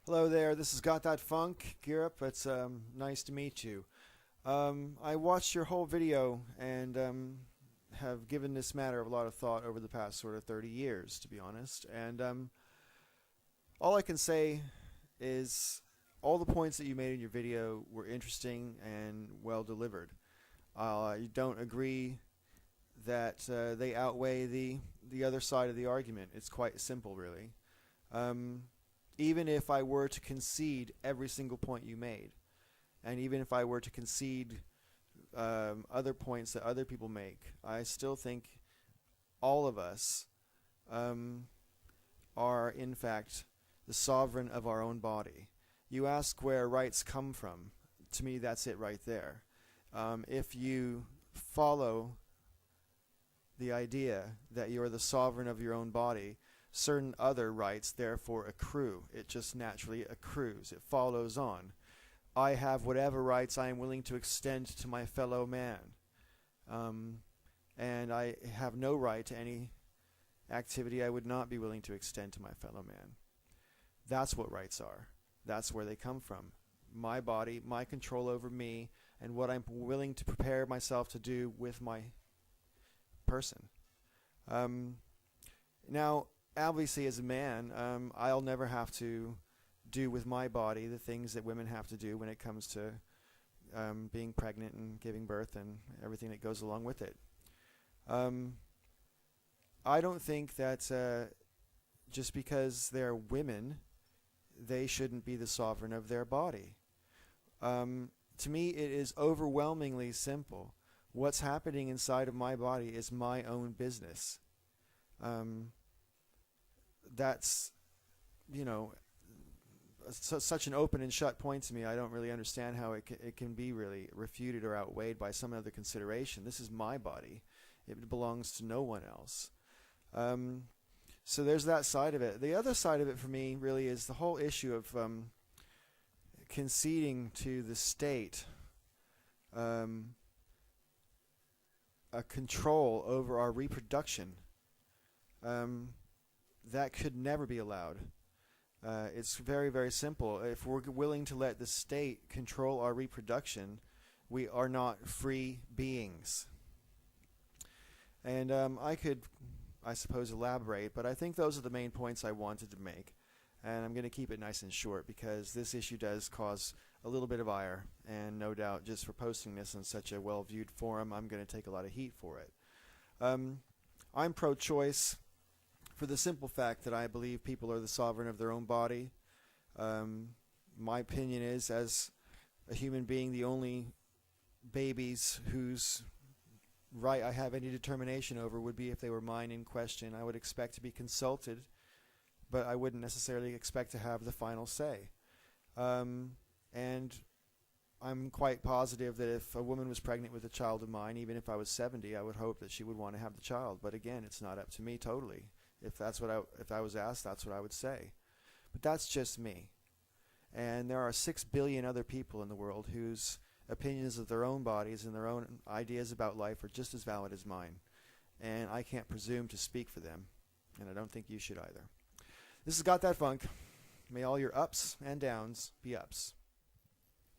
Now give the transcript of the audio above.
Hello there, this is gothatfunk, Geerup. It's nice to meet you. I watched your whole video and have given this matter a lot of thought over the past sort of 30 years, to be honest. And all I can say is all the points that you made in your video were interesting and well delivered. I don't agree that they outweigh the other side of the argument. It's quite simple, really. Even if I were to concede every single point you made, and even if I were to concede other points that other people make, I still think all of us are, in fact, the sovereign of our own body. You ask where rights come from. To me, that's it right there. If you follow the idea that you are the sovereign of your own body, certain other rights therefore accrue. It just naturally accrues. It follows on. I have whatever rights I am willing to extend to my fellow man. And I have no right to any activity I would not be willing to extend to my fellow man. That's what rights are. That's where they come from. My body, my control over me, and what I'm willing to prepare myself to do with my person. Now, obviously, as a man, I'll never have to do with my body the things that women have to do when it comes to being pregnant and giving birth and everything that goes along with it. I don't think that just because they're women, they shouldn't be the sovereign of their body. To me, it is overwhelmingly simple. What's happening inside of my body is my own business. That's, such an open and shut point to me. I don't really understand how it can be really refuted or outweighed by some other consideration. This is my body. It belongs to no one else. So there's that side of it. The other side of it for me really is the whole issue of conceding to the state a control over our reproduction. That could never be allowed. It's very, very simple. If we're willing to let the state control our reproduction, we are not free beings. And I could, I suppose, elaborate, but I think those are the main points I wanted to make. And I'm going to keep it nice and short because this issue does cause a little bit of ire, and no doubt just for posting this in such a well-viewed forum, I'm going to take a lot of heat for it. I'm pro-choice for the simple fact that I believe people are the sovereign of their own body. My opinion is, as a human being, the only babies whose right I have any determination over would be if they were mine in question. I would expect to be consulted, but I wouldn't necessarily expect to have the final say. And I'm quite positive that if a woman was pregnant with a child of mine, even if I was 70, I would hope that she would want to have the child. But again, it's not up to me totally. If I was asked, that's what I would say. But that's just me. And there are 6 billion other people in the world whose opinions of their own bodies and their own ideas about life are just as valid as mine. And I can't presume to speak for them. And I don't think you should either. This has Got That Funk. May all your ups and downs be ups.